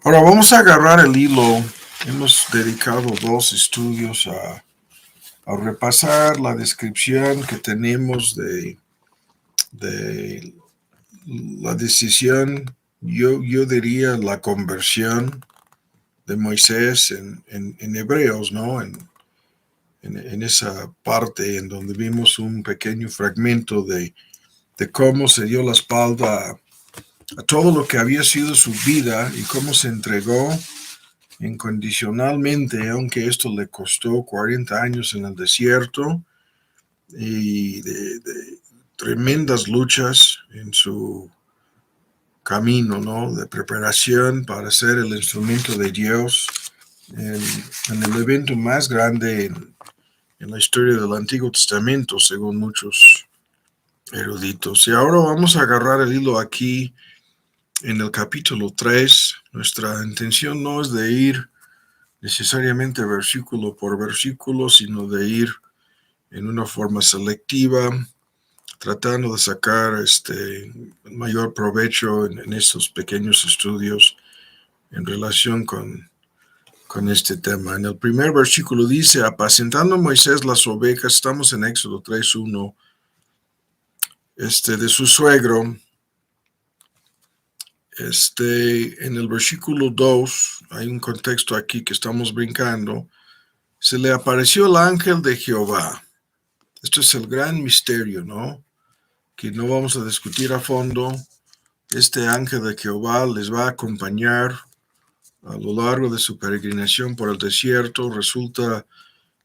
Ahora vamos a agarrar el hilo. Hemos dedicado dos estudios a repasar la descripción que tenemos de la decisión, yo diría la conversión de Moisés en Hebreos, ¿no? En esa parte en donde vimos un pequeño fragmento de cómo se dio la espalda a todo lo que había sido su vida y cómo se entregó incondicionalmente, aunque esto le costó 40 años en el desierto y de tremendas luchas en su camino, ¿no? De preparación para ser el instrumento de Dios en el evento más grande en la historia del Antiguo Testamento, según muchos eruditos. Y ahora vamos a agarrar el hilo aquí en el capítulo 3. Nuestra intención no es de ir necesariamente versículo por versículo, sino de ir en una forma selectiva, tratando de sacar el mayor provecho en estos pequeños estudios en relación con este tema. En el primer versículo dice, apacentando Moisés las ovejas, estamos en Éxodo 3:1, de su suegro. En el versículo 2, hay un contexto aquí que estamos brincando, se le apareció el ángel de Jehová. Esto es el gran misterio, ¿no? Que no vamos a discutir a fondo. Este ángel de Jehová les va a acompañar a lo largo de su peregrinación por el desierto. Resulta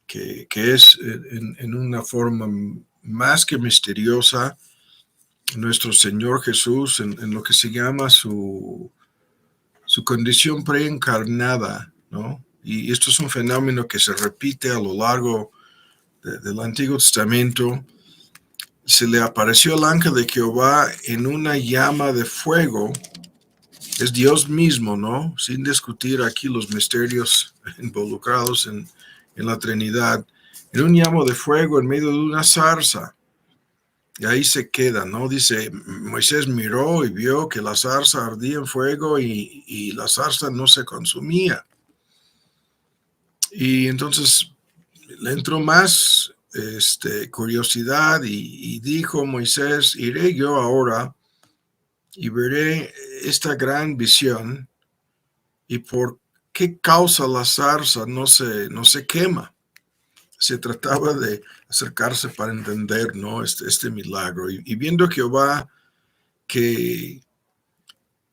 que es en una forma más que misteriosa nuestro Señor Jesús en lo que se llama su condición preencarnada, ¿no? Y esto es un fenómeno que se repite a lo largo del Antiguo Testamento. Se le apareció el ángel de Jehová en una llama de fuego. Es Dios mismo, ¿no? Sin discutir aquí los misterios involucrados en la Trinidad. En un llama de fuego en medio de una zarza. Y ahí se queda, ¿no? Dice, Moisés miró y vio que la zarza ardía en fuego y la zarza no se consumía. Y entonces le entró más curiosidad y dijo Moisés, iré yo ahora y veré esta gran visión y por qué causa la zarza no se quema. Se trataba de acercarse para entender, ¿no? este milagro. Y viendo Jehová que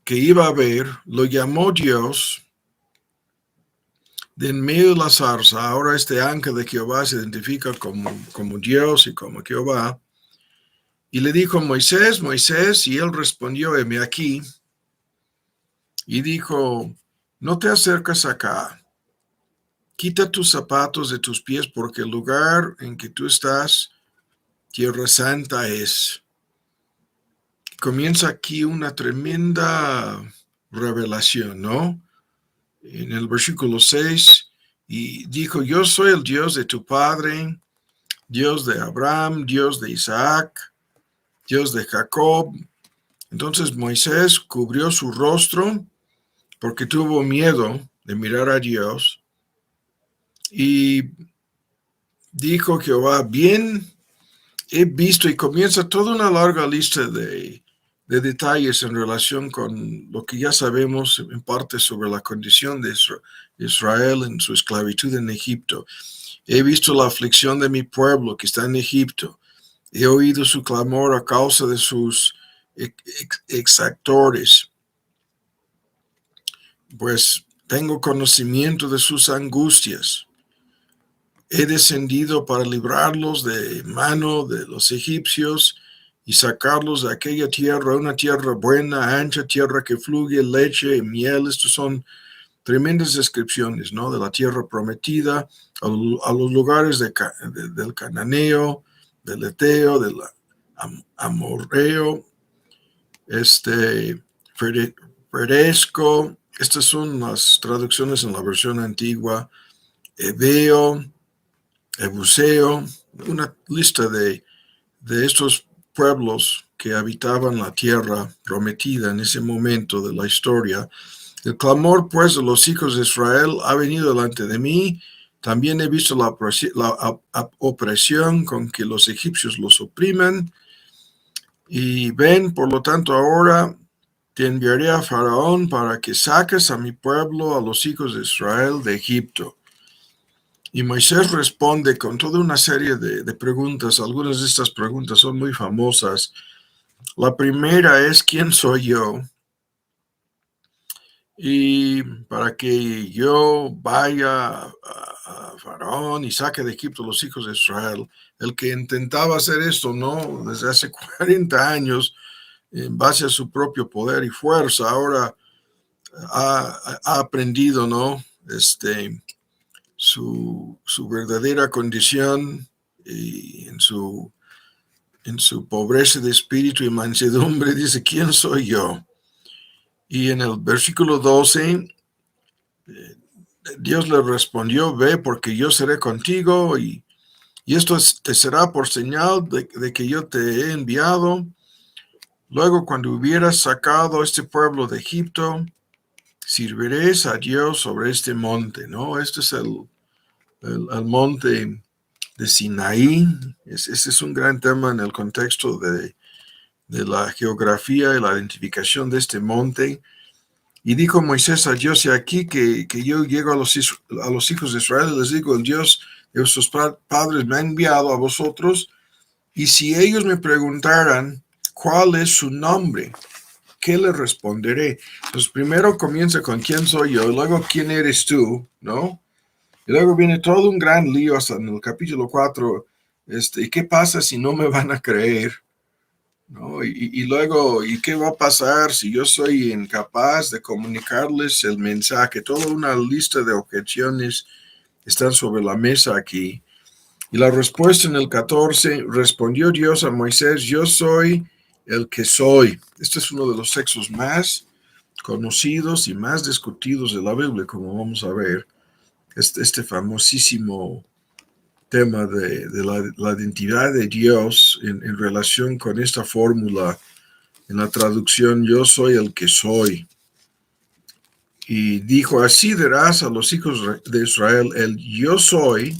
iba a ver, lo llamó Dios de en medio de la zarza. Ahora este ángel de Jehová se identifica como Dios y como Jehová. Y le dijo, Moisés, Moisés, y él respondió, heme aquí. Y dijo, no te acercas acá. Quita tus zapatos de tus pies, porque el lugar en que tú estás, tierra santa es. Comienza aquí una tremenda revelación, ¿no? En el versículo 6, y dijo, yo soy el Dios de tu padre, Dios de Abraham, Dios de Isaac, Dios de Jacob. Entonces Moisés cubrió su rostro porque tuvo miedo de mirar a Dios. Y dijo Jehová, bien he visto, y comienza toda una larga lista de detalles en relación con lo que ya sabemos en parte sobre la condición de Israel en su esclavitud en Egipto. He visto la aflicción de mi pueblo que está en Egipto. He oído su clamor a causa de sus exactores. Pues tengo conocimiento de sus angustias. He descendido para librarlos de mano de los egipcios y sacarlos de aquella tierra, una tierra buena, ancha, tierra que fluye leche y miel. Estos son tremendas descripciones, ¿no? De la tierra prometida, a los lugares del cananeo, del eteo, del amorreo, feresco. Estas son las traducciones en la versión antigua. Ebeo, Ebuseo, una lista de estos pueblos que habitaban la tierra prometida en ese momento de la historia. El clamor, pues, de los hijos de Israel ha venido delante de mí. También he visto la opresión con que los egipcios los oprimen. Y ven, por lo tanto, ahora te enviaré a Faraón para que saques a mi pueblo, a los hijos de Israel, de Egipto. Y Moisés responde con toda una serie de preguntas. Algunas de estas preguntas son muy famosas. La primera es, ¿quién soy yo? Y para que yo vaya a Faraón y saque de Egipto a los hijos de Israel. El que intentaba hacer esto, ¿no? Desde hace 40 años, en base a su propio poder y fuerza, ahora ha aprendido, ¿no? Su verdadera condición y en su pobreza de espíritu y mansedumbre, dice, ¿quién soy yo? Y en el versículo 12, Dios le respondió, ve, porque yo seré contigo y esto te será por señal de que yo te he enviado. Luego, cuando hubieras sacado a este pueblo de Egipto, serviréis a Dios sobre este monte, ¿no? Este es el monte de Sinaí. Ese es un gran tema en el contexto de la geografía y la identificación de este monte. Y dijo Moisés a Dios, y aquí que yo llego a los hijos de Israel, les digo, el Dios de vuestros padres me ha enviado a vosotros, y si ellos me preguntaran cuál es su nombre, ¿qué les responderé? Entonces primero comienza con quién soy yo, luego quién eres tú, ¿no? Y luego viene todo un gran lío hasta en el capítulo 4, ¿y qué pasa si no me van a creer? ¿No? Y luego, ¿y qué va a pasar si yo soy incapaz de comunicarles el mensaje? Toda una lista de objeciones están sobre la mesa aquí. Y la respuesta en el 14, respondió Dios a Moisés, yo soy el que soy. Este es uno de los textos más conocidos y más discutidos de la Biblia, como vamos a ver. Este famosísimo tema de la identidad de Dios en relación con esta fórmula en la traducción, yo soy el que soy. Y dijo, así dirás a los hijos de Israel, el yo soy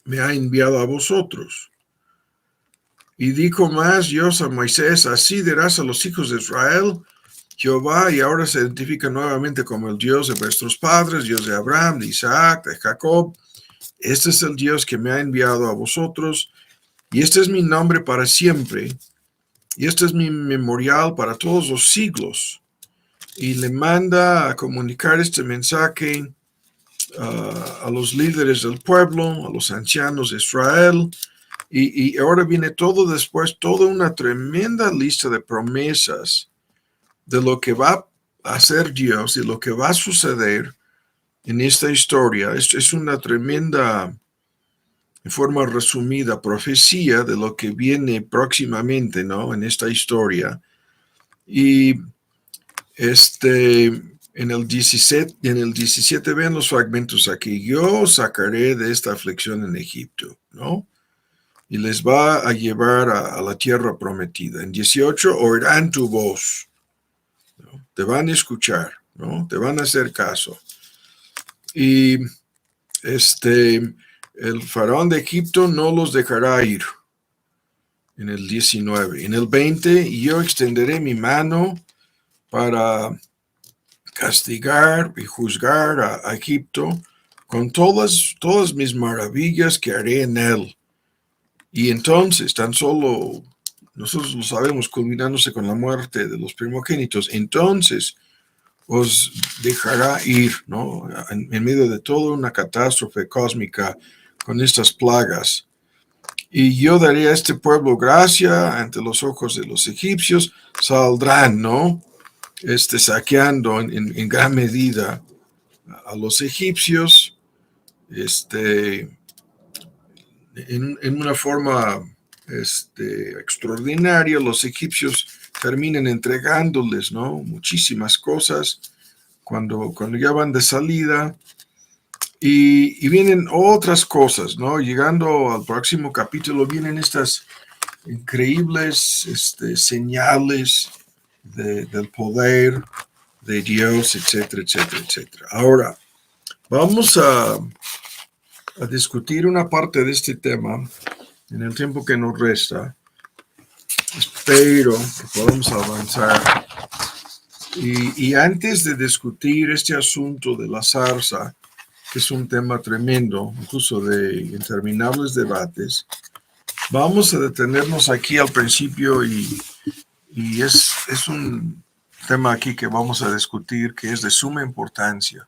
me ha enviado a vosotros. Y dijo más Dios a Moisés, así dirás a los hijos de Israel, Jehová, y ahora se identifica nuevamente como el Dios de vuestros padres, Dios de Abraham, de Isaac, de Jacob. Este es el Dios que me ha enviado a vosotros, y este es mi nombre para siempre, y este es mi memorial para todos los siglos. Y le manda a comunicar este mensaje a los líderes del pueblo, a los ancianos de Israel, y ahora viene todo después, toda una tremenda lista de promesas de lo que va a hacer Dios y lo que va a suceder en esta historia. Es una tremenda, en forma resumida, profecía de lo que viene próximamente, ¿no? En esta historia. Y en el 17 ven los fragmentos aquí. Yo sacaré de esta aflicción en Egipto, ¿no? Y les va a llevar a la tierra prometida. En 18 oirán tu voz, ¿no? Te van a escuchar, ¿no? Te van a hacer caso. Y el faraón de Egipto no los dejará ir. En el 19. En el 20, yo extenderé mi mano para castigar y juzgar a Egipto con todas mis maravillas que haré en él. Y entonces, tan solo nosotros lo sabemos, culminándose con la muerte de los primogénitos, entonces os dejará ir, ¿no? En medio de toda una catástrofe cósmica con estas plagas. Y yo daré a este pueblo gracia ante los ojos de los egipcios, saldrán, ¿no? Saqueando en gran medida a los egipcios, en una forma extraordinaria. Los egipcios terminan entregándoles, ¿no? Muchísimas cosas cuando ya van de salida. Y vienen otras cosas, ¿no? Llegando al próximo capítulo, vienen estas increíbles señales del poder de Dios, etcétera, etcétera, etcétera. Ahora, vamos a discutir una parte de este tema en el tiempo que nos resta. Espero que podamos avanzar. Y antes de discutir este asunto de la zarza, que es un tema tremendo, incluso de interminables debates, vamos a detenernos aquí al principio y es un tema aquí que vamos a discutir que es de suma importancia.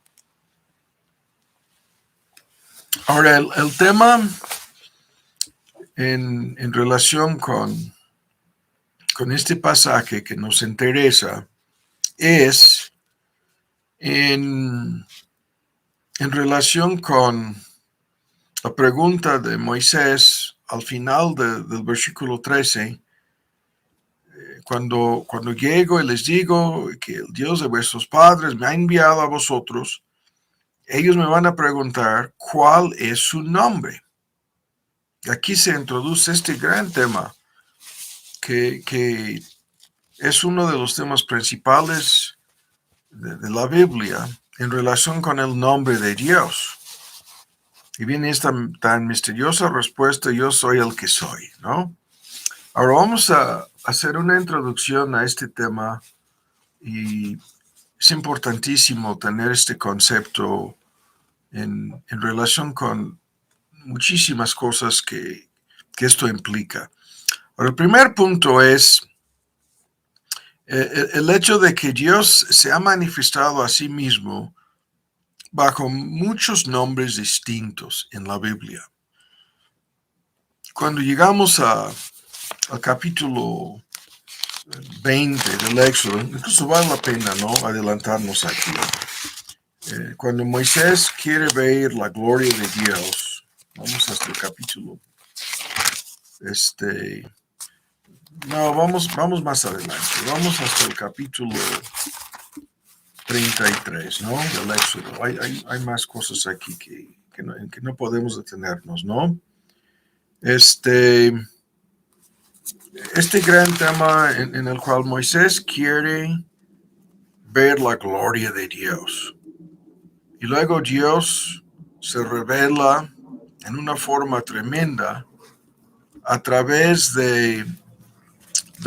Ahora, el tema en relación con este pasaje que nos interesa es en relación con la pregunta de Moisés al final del versículo 13, cuando llego y les digo que el Dios de vuestros padres me ha enviado a vosotros, ellos me van a preguntar cuál es su nombre. Y aquí se introduce este gran tema que es uno de los temas principales de la Biblia en relación con el nombre de Dios. Y viene esta tan misteriosa respuesta, yo soy el que soy, ¿no? Ahora vamos a hacer una introducción a este tema y es importantísimo tener este concepto en relación con muchísimas cosas que esto implica. Ahora, el primer punto es el hecho de que Dios se ha manifestado a sí mismo bajo muchos nombres distintos en la Biblia. Cuando llegamos al capítulo 20 del Éxodo, incluso vale la pena, ¿no?, adelantarnos aquí. Cuando Moisés quiere ver la gloria de Dios, vamos hasta el capítulo, vamos más adelante, vamos hasta el capítulo 33, ¿no?, del Éxodo. Hay más cosas aquí en que no podemos detenernos, ¿no? Este gran tema en el cual Moisés quiere ver la gloria de Dios. Y luego Dios se revela en una forma tremenda a través de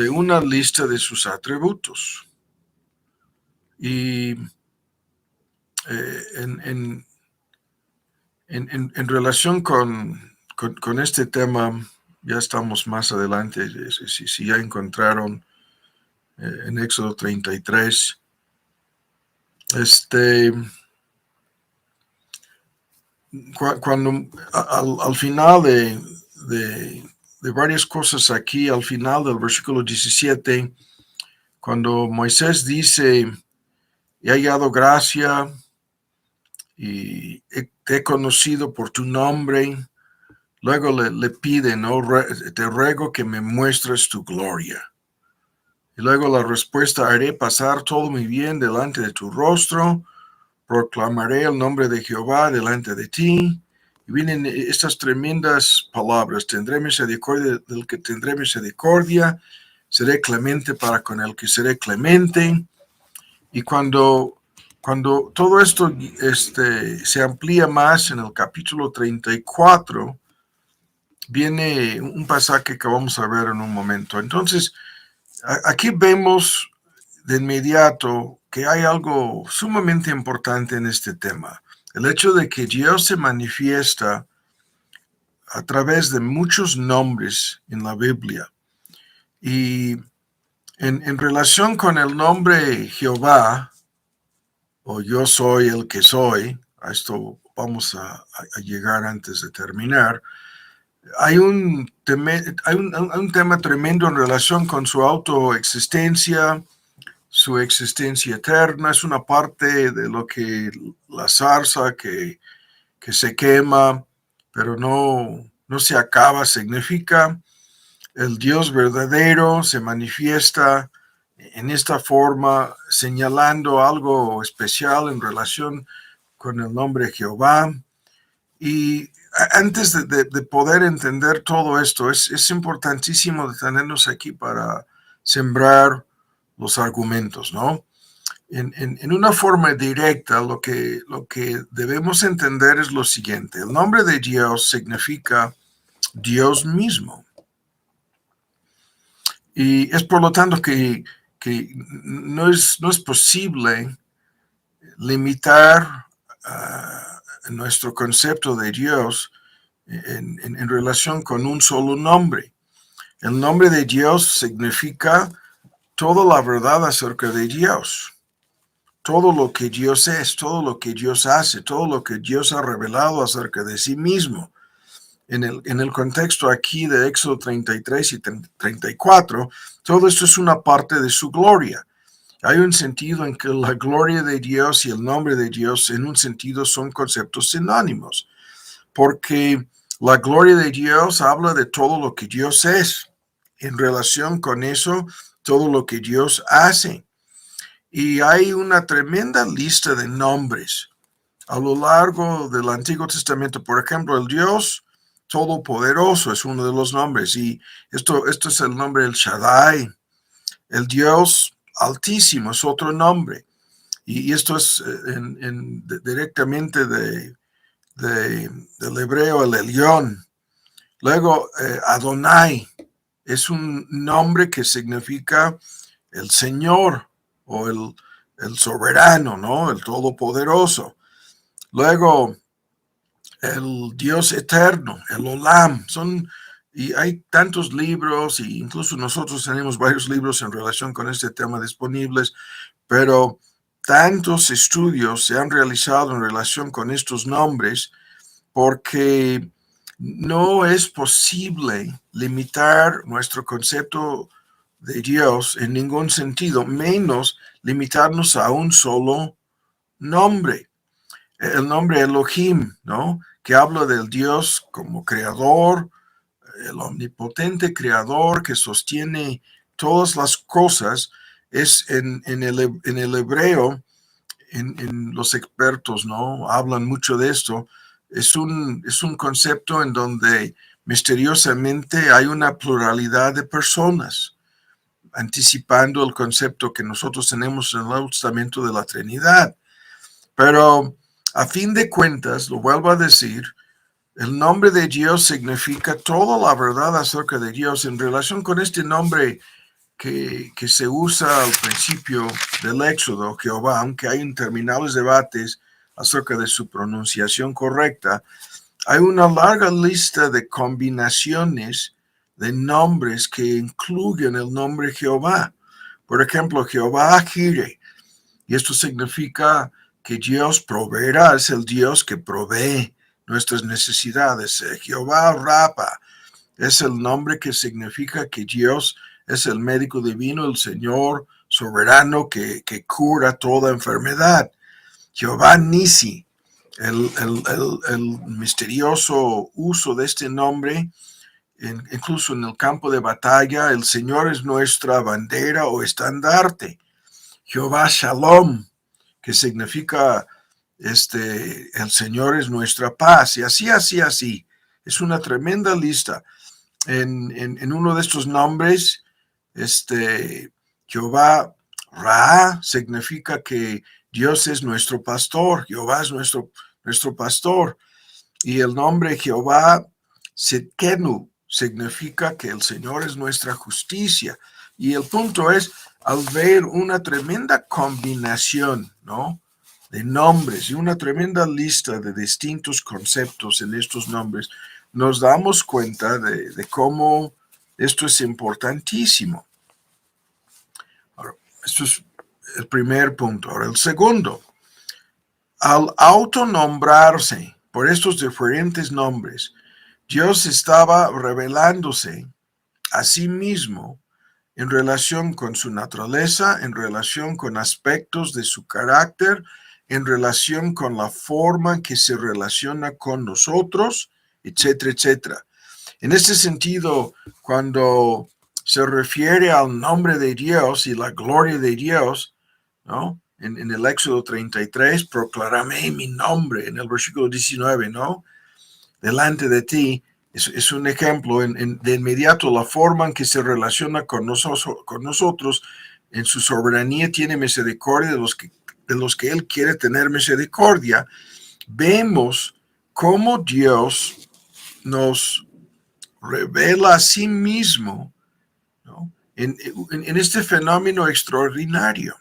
una lista de sus atributos. Y en relación con este tema, ya estamos más adelante, si ya encontraron en Éxodo 33, cuando al final de varias cosas aquí, al final del versículo 17, cuando Moisés dice, he hallado gracia y te he conocido por tu nombre, luego le pide, ¿no?, te ruego que me muestres tu gloria. Y luego la respuesta, haré pasar todo mi bien delante de tu rostro, proclamaré el nombre de Jehová delante de ti. Y vienen estas tremendas palabras, tendré misericordia del que tendré misericordia, seré clemente para con el que seré clemente. Y cuando todo esto se amplía más en el capítulo 34, viene un pasaje que vamos a ver en un momento. Entonces, aquí vemos de inmediato que hay algo sumamente importante en este tema. El hecho de que Dios se manifiesta a través de muchos nombres en la Biblia. Y en relación con el nombre Jehová, o yo soy el que soy, a esto vamos a llegar antes de terminar, hay un tema tremendo en relación con su autoexistencia, su existencia eterna. Es una parte de lo que la zarza que se quema, pero no se acaba, significa el Dios verdadero se manifiesta en esta forma, señalando algo especial en relación con el nombre Jehová. Y antes de poder entender todo esto, es importantísimo detenernos aquí para sembrar los argumentos, ¿no? En una forma directa, lo que debemos entender es lo siguiente. El nombre de Dios significa Dios mismo. Y es por lo tanto que no es posible limitar nuestro concepto de Dios en relación con un solo nombre. El nombre de Dios significa toda la verdad acerca de Dios. Todo lo que Dios es, todo lo que Dios hace, todo lo que Dios ha revelado acerca de sí mismo. En el contexto aquí de Éxodo 33 y 34, todo esto es una parte de su gloria. Hay un sentido en que la gloria de Dios y el nombre de Dios en un sentido son conceptos sinónimos, porque la gloria de Dios habla de todo lo que Dios es. En relación con eso, todo lo que Dios hace. Y hay una tremenda lista de nombres a lo largo del Antiguo Testamento. Por ejemplo, el Dios Todopoderoso es uno de los nombres. Y esto es el nombre del Shaddai. El Dios Altísimo es otro nombre. Y esto es directamente del hebreo el Elión. Luego, Adonai es un nombre que significa el Señor o el soberano, ¿no? El todopoderoso. Luego, el Dios eterno, el Olam. Y hay tantos libros, e incluso nosotros tenemos varios libros en relación con este tema disponibles, pero tantos estudios se han realizado en relación con estos nombres porque no es posible limitar nuestro concepto de Dios en ningún sentido, menos limitarnos a un solo nombre. El nombre Elohim, ¿no? Que habla del Dios como creador, el omnipotente creador que sostiene todas las cosas, es en el hebreo, en los expertos, ¿no? Hablan mucho de esto. Es un concepto en donde misteriosamente hay una pluralidad de personas, anticipando el concepto que nosotros tenemos en el Nuevo Testamento de la Trinidad. Pero a fin de cuentas, lo vuelvo a decir, el nombre de Dios significa toda la verdad acerca de Dios. En relación con este nombre que se usa al principio del Éxodo, Jehová, aunque hay interminables debates acerca de su pronunciación correcta, hay una larga lista de combinaciones de nombres que incluyen el nombre Jehová. Por ejemplo, Jehová Jireh, y esto significa que Dios proveerá, es el Dios que provee nuestras necesidades. Jehová Rafa es el nombre que significa que Dios es el médico divino, el Señor soberano que cura toda enfermedad. Jehová Nisi, el misterioso uso de este nombre, incluso en el campo de batalla, el Señor es nuestra bandera o estandarte. Jehová Shalom, que significa el Señor es nuestra paz, y así. Es una tremenda lista. En uno de estos nombres, Jehová Ra significa que Dios es nuestro pastor, Jehová es nuestro pastor. Y el nombre Jehová Sitkenu significa que el Señor es nuestra justicia. Y el punto es, al ver una tremenda combinación, ¿no?, de nombres y una tremenda lista de distintos conceptos en estos nombres, nos damos cuenta de cómo esto es importantísimo. Ahora, esto es el primer punto. Ahora, el segundo, al autonombrarse por estos diferentes nombres, Dios estaba revelándose a sí mismo en relación con su naturaleza, en relación con aspectos de su carácter, en relación con la forma en que se relaciona con nosotros, etcétera, etcétera. En este sentido, cuando se refiere al nombre de Dios y la gloria de Dios, ¿no?, en el Éxodo 33, proclamé mi nombre, en el versículo 19, ¿no?, delante de ti, es un ejemplo de inmediato la forma en que se relaciona con nosotros en su soberanía tiene misericordia de los que Él quiere tener misericordia. Vemos cómo Dios nos revela a sí mismo, ¿no? en este fenómeno extraordinario.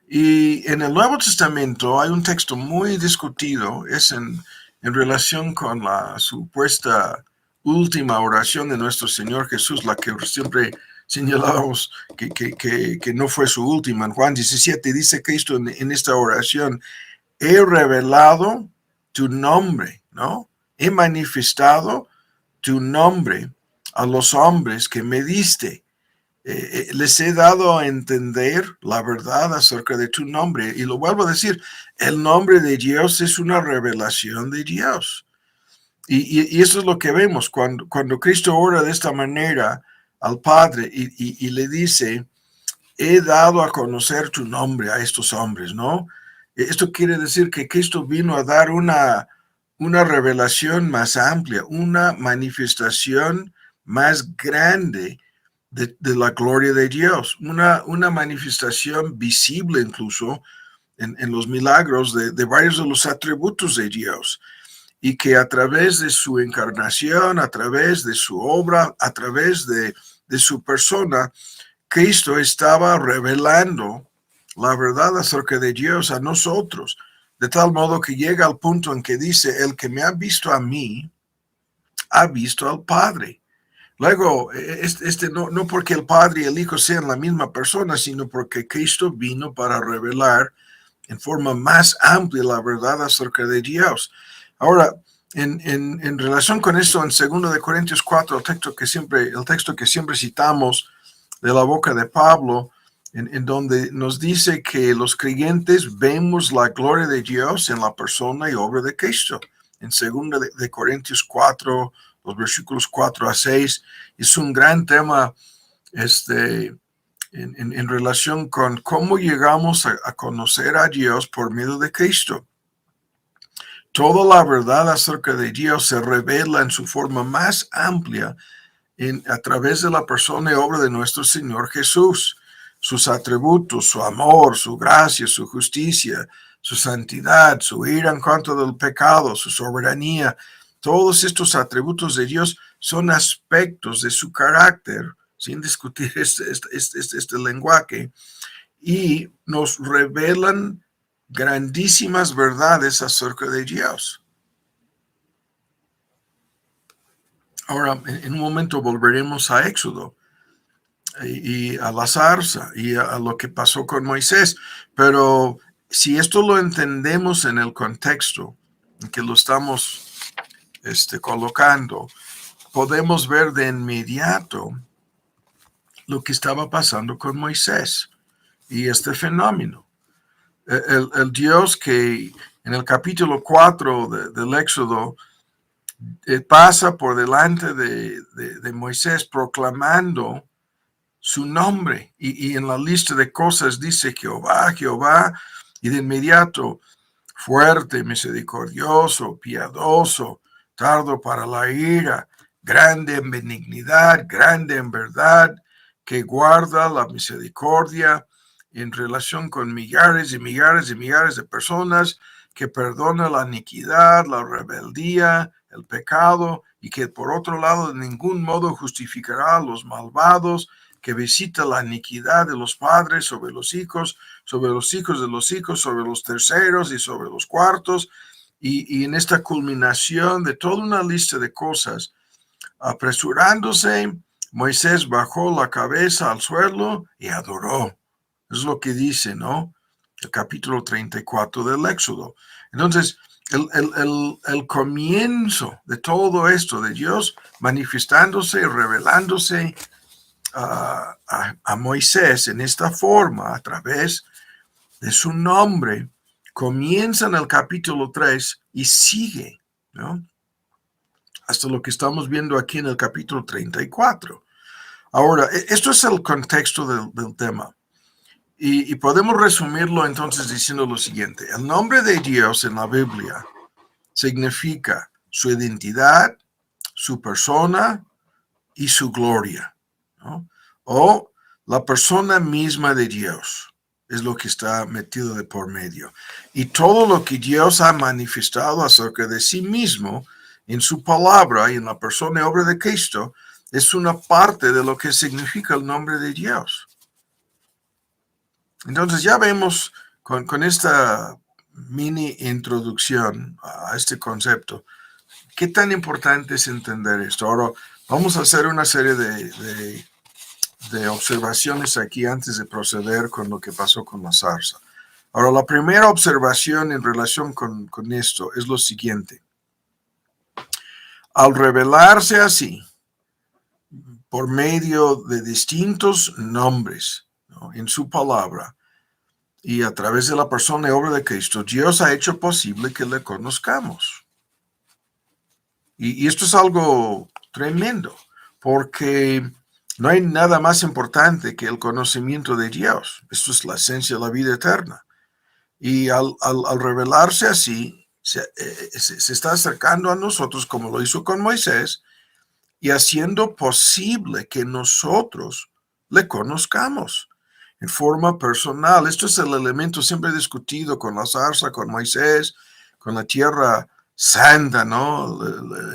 Y en el Nuevo Testamento hay un texto muy discutido, es en relación con la supuesta última oración de nuestro Señor Jesús, la que siempre señalábamos que no fue su última. En Juan 17 dice Cristo en esta oración: he revelado tu nombre, ¿no? He manifestado tu nombre a los hombres que me diste. Les he dado a entender la verdad acerca de tu nombre. Y lo vuelvo a decir, el nombre de Dios es una revelación de Dios. Y eso es lo que vemos cuando Cristo ora de esta manera al Padre y le dice: he dado a conocer tu nombre a estos hombres, ¿no? Esto quiere decir que Cristo vino a dar una revelación más amplia, una manifestación más grande de la gloria de Dios, una manifestación visible incluso en los milagros de varios de los atributos de Dios, y que a través de su encarnación, a través de su obra, a través de su persona, Cristo estaba revelando la verdad acerca de Dios a nosotros, de tal modo que llega al punto en que dice: el que me ha visto a mí, ha visto al Padre. Luego, no porque el Padre y el Hijo sean la misma persona, sino porque Cristo vino para revelar en forma más amplia la verdad acerca de Dios. Ahora, en relación con esto, en 2 de Corintios 4, el texto que siempre citamos de la boca de Pablo, en donde nos dice que los creyentes vemos la gloria de Dios en la persona y obra de Cristo. En 2 de Corintios 4, los versículos 4 a 6, es un gran tema en relación con cómo llegamos a conocer a Dios por medio de Cristo. Toda la verdad acerca de Dios se revela en su forma más amplia a través de la persona y obra de nuestro Señor Jesús. Sus atributos, su amor, su gracia, su justicia, su santidad, su ira en contra del pecado, su soberanía. Todos estos atributos de Dios son aspectos de su carácter, sin discutir este lenguaje, y nos revelan grandísimas verdades acerca de Dios. Ahora, en un momento volveremos a Éxodo y a la zarza y a lo que pasó con Moisés, pero si esto lo entendemos en el contexto en que lo estamos colocando, podemos ver de inmediato lo que estaba pasando con Moisés y este fenómeno. El Dios que en el capítulo 4 del Éxodo pasa por delante de Moisés proclamando su nombre, y en la lista de cosas dice Jehová, Jehová, y de inmediato: fuerte, misericordioso, piadoso, tardo para la ira, grande en benignidad, grande en verdad, que guarda la misericordia en relación con millares y millares y millares de personas, que perdona la iniquidad, la rebeldía, el pecado, y que por otro lado de ningún modo justificará a los malvados, que visita la iniquidad de los padres sobre los hijos de los hijos, sobre los terceros y sobre los cuartos. Y en esta culminación de toda una lista de cosas, apresurándose, Moisés bajó la cabeza al suelo y adoró. Es lo que dice, ¿no? El capítulo 34 del Éxodo. Entonces, el comienzo de todo esto, de Dios manifestándose y revelándose a Moisés en esta forma, a través de su nombre, comienza en el capítulo 3 y sigue, ¿no? Hasta lo que estamos viendo aquí en el capítulo 34. Ahora, esto es el contexto del tema. Y podemos resumirlo entonces diciendo lo siguiente: el nombre de Dios en la Biblia significa su identidad, su persona y su gloria, ¿no? O La persona misma de Dios es lo que está metido de por medio. Y todo lo que Dios ha manifestado acerca de sí mismo en su palabra y en la persona y obra de Cristo es una parte de lo que significa el nombre de Dios. Entonces ya vemos con esta mini introducción a este concepto, qué tan importante es entender esto. Ahora vamos a hacer una serie de observaciones aquí antes de proceder con lo que pasó con la zarza. Ahora, la primera observación en relación con esto es lo siguiente. Al revelarse así, por medio de distintos nombres, ¿no?, en su palabra, y a través de la persona y obra de Cristo, Dios ha hecho posible que le conozcamos. Y esto es algo tremendo, porque no hay nada más importante que el conocimiento de Dios. Esto es la esencia de la vida eterna. Y al revelarse así, se está acercando a nosotros como lo hizo con Moisés y haciendo posible que nosotros le conozcamos en forma personal. Esto es el elemento siempre discutido con la zarza, con Moisés, con la tierra santa, ¿no?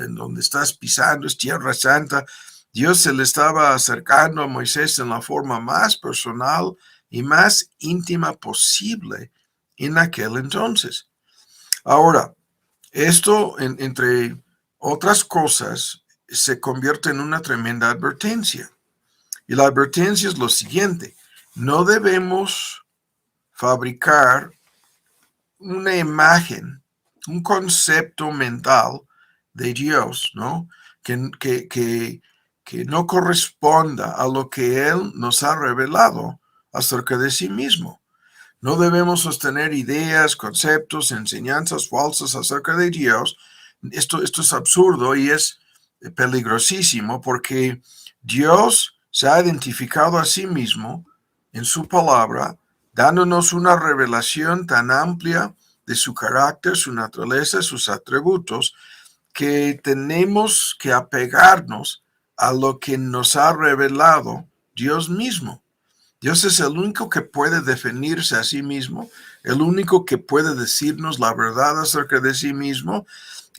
En donde estás pisando es tierra santa. Dios se le estaba acercando a Moisés en la forma más personal y más íntima posible en aquel entonces. Ahora, esto, entre otras cosas, se convierte en una tremenda advertencia. Y la advertencia es lo siguiente: no debemos fabricar una imagen, un concepto mental de Dios, ¿no? Que no corresponda a lo que Él nos ha revelado acerca de sí mismo. No debemos sostener ideas, conceptos, enseñanzas falsas acerca de Dios. Esto es absurdo y es peligrosísimo, porque Dios se ha identificado a sí mismo en su palabra, dándonos una revelación tan amplia de su carácter, su naturaleza, sus atributos, que tenemos que apegarnos a lo que nos ha revelado Dios mismo. Dios es el único que puede definirse a sí mismo, el único que puede decirnos la verdad acerca de sí mismo,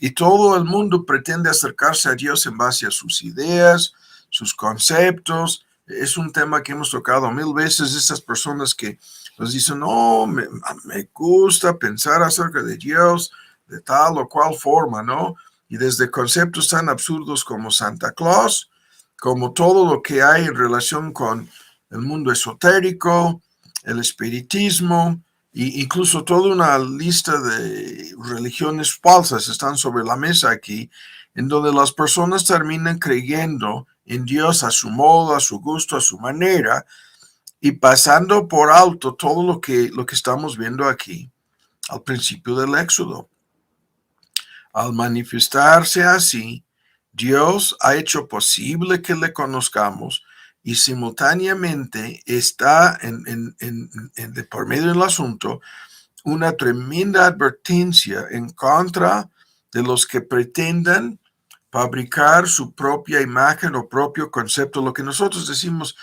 y todo el mundo pretende acercarse a Dios en base a sus ideas, sus conceptos. Es un tema que hemos tocado 1000 veces, esas personas que nos dicen, no, me gusta pensar acerca de Dios de tal o cual forma, ¿no? Y desde conceptos tan absurdos como Santa Claus, como todo lo que hay en relación con el mundo esotérico, el espiritismo, e incluso toda una lista de religiones falsas están sobre la mesa aquí, en donde las personas terminan creyendo en Dios a su modo, a su gusto, a su manera, y pasando por alto todo lo que estamos viendo aquí al principio del Éxodo. Al manifestarse así, Dios ha hecho posible que le conozcamos, y simultáneamente está de por medio del asunto una tremenda advertencia en contra de los que pretendan fabricar su propia imagen o propio concepto, lo que nosotros decimos,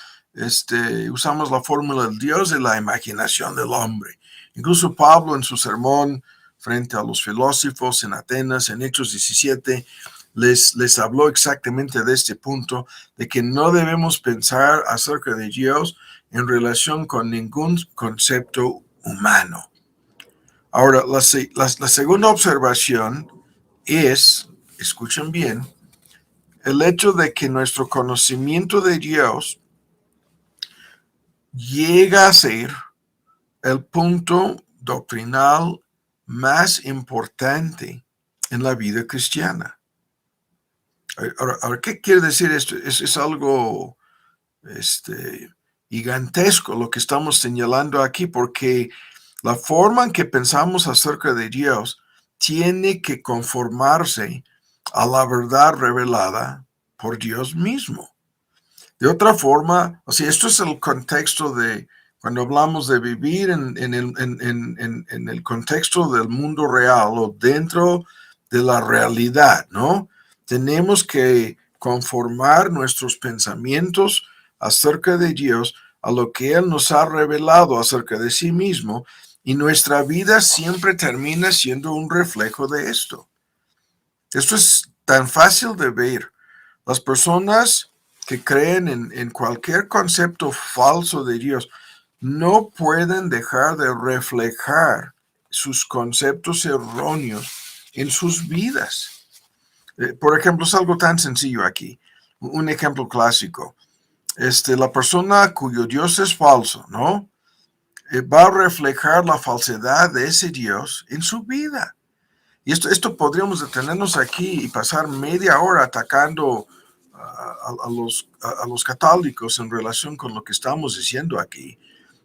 usamos la fórmula del Dios de la imaginación del hombre. Incluso Pablo en su sermón frente a los filósofos en Atenas, en Hechos 17, les habló exactamente de este punto, de que no debemos pensar acerca de Dios en relación con ningún concepto humano. Ahora, la segunda observación es, escuchen bien, el hecho de que nuestro conocimiento de Dios llega a ser el punto doctrinal más importante en la vida cristiana. Ahora, ¿qué quiere decir esto? Es algo gigantesco lo que estamos señalando aquí, porque la forma en que pensamos acerca de Dios tiene que conformarse a la verdad revelada por Dios mismo. De otra forma, o sea, esto es el contexto de cuando hablamos de vivir en el contexto del mundo real o dentro de la realidad, ¿no? Tenemos que conformar nuestros pensamientos acerca de Dios a lo que Él nos ha revelado acerca de sí mismo, y nuestra vida siempre termina siendo un reflejo de esto. Esto es tan fácil de ver. Las personas que creen en cualquier concepto falso de Dios no pueden dejar de reflejar sus conceptos erróneos en sus vidas. Por ejemplo, es algo tan sencillo aquí. Un ejemplo clásico. La persona cuyo Dios es falso, ¿no? Va a reflejar la falsedad de ese Dios en su vida. Y esto podríamos detenernos aquí y pasar media hora atacando a los católicos en relación con lo que estamos diciendo aquí,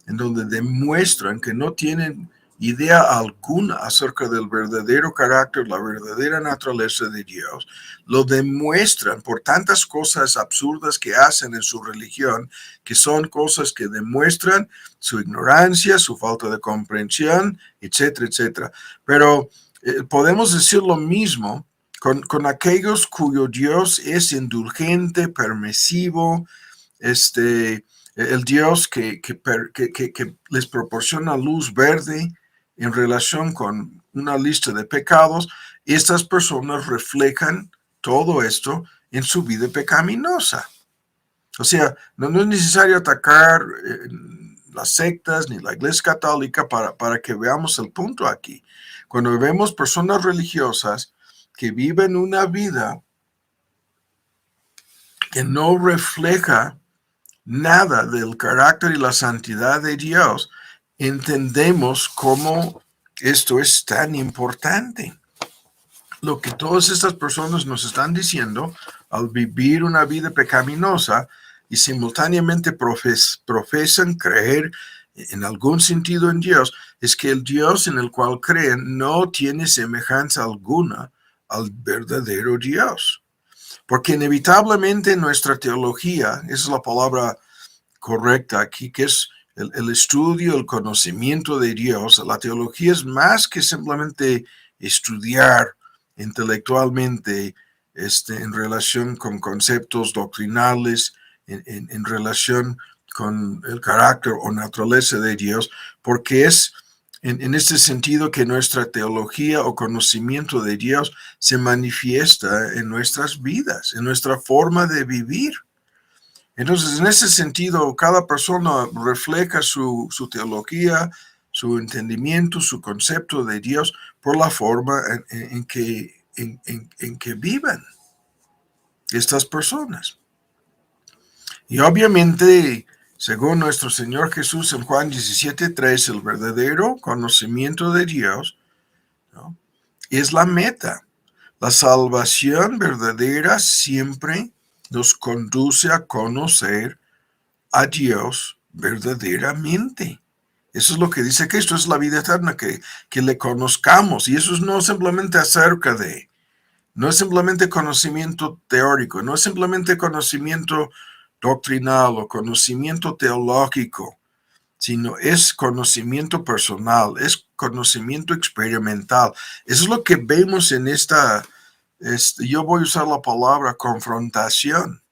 en donde demuestran que no tienen idea alguna acerca del verdadero carácter, la verdadera naturaleza de Dios. Lo demuestran por tantas cosas absurdas que hacen en su religión, que son cosas que demuestran su ignorancia, su falta de comprensión, etcétera, etcétera. Pero podemos decir lo mismo con aquellos cuyo Dios es indulgente, permisivo, el Dios que les proporciona luz verde en relación con una lista de pecados. Estas personas reflejan todo esto en su vida pecaminosa. O sea, no es necesario atacar las sectas ni la Iglesia Católica para que veamos el punto aquí. Cuando vemos personas religiosas que viven una vida que no refleja nada del carácter y la santidad de Dios, entendemos cómo esto es tan importante. Lo que todas estas personas nos están diciendo al vivir una vida pecaminosa y simultáneamente profesan creer en algún sentido en Dios, es que el Dios en el cual creen no tiene semejanza alguna al verdadero Dios. Porque inevitablemente nuestra teología, esa es la palabra correcta aquí, que es el estudio, el conocimiento de Dios. La teología es más que simplemente estudiar intelectualmente en relación con conceptos doctrinales, en relación con el carácter o naturaleza de Dios, porque es en este sentido que nuestra teología o conocimiento de Dios se manifiesta en nuestras vidas, en nuestra forma de vivir. Entonces, en ese sentido, cada persona refleja su teología, su entendimiento, su concepto de Dios por la forma en que viven estas personas. Y obviamente, según nuestro Señor Jesús en Juan 17:3, el verdadero conocimiento de Dios, ¿no?, es la meta. La salvación verdadera siempre nos conduce a conocer a Dios verdaderamente. Eso es lo que dice Cristo, es la vida eterna, que le conozcamos. Y eso es no simplemente acerca de, no es simplemente conocimiento teórico, no es simplemente conocimiento doctrinal o conocimiento teológico, sino es conocimiento personal, es conocimiento experimental. Eso es lo que vemos en yo voy a usar la palabra confrontación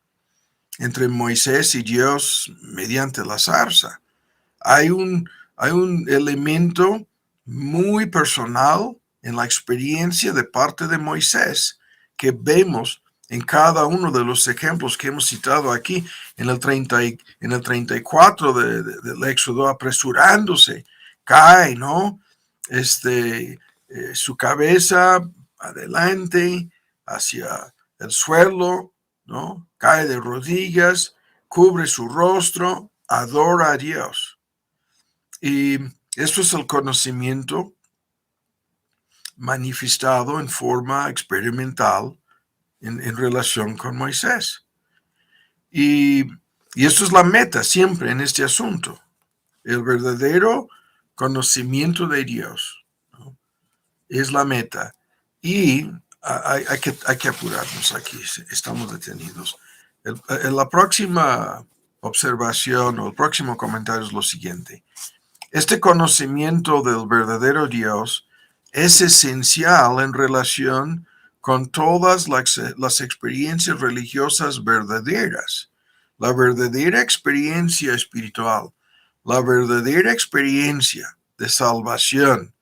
entre Moisés y Dios mediante la zarza. Hay un elemento muy personal en la experiencia de parte de Moisés que vemos en cada uno de los ejemplos que hemos citado aquí, en el 34 del Éxodo, apresurándose, cae, ¿no? Su cabeza adelante hacia el suelo, ¿no? Cae de rodillas, cubre su rostro, adora a Dios. Y esto es el conocimiento manifestado en forma experimental en relación con Moisés. Y esto es la meta siempre en este asunto, el verdadero conocimiento de Dios, ¿no?, es la meta. Y hay que apurarnos aquí, estamos detenidos. La próxima observación o el próximo comentario es lo siguiente. Este conocimiento del verdadero Dios es esencial en relación con todas las experiencias religiosas verdaderas. la verdadera experiencia espiritual, la verdadera experiencia de salvación,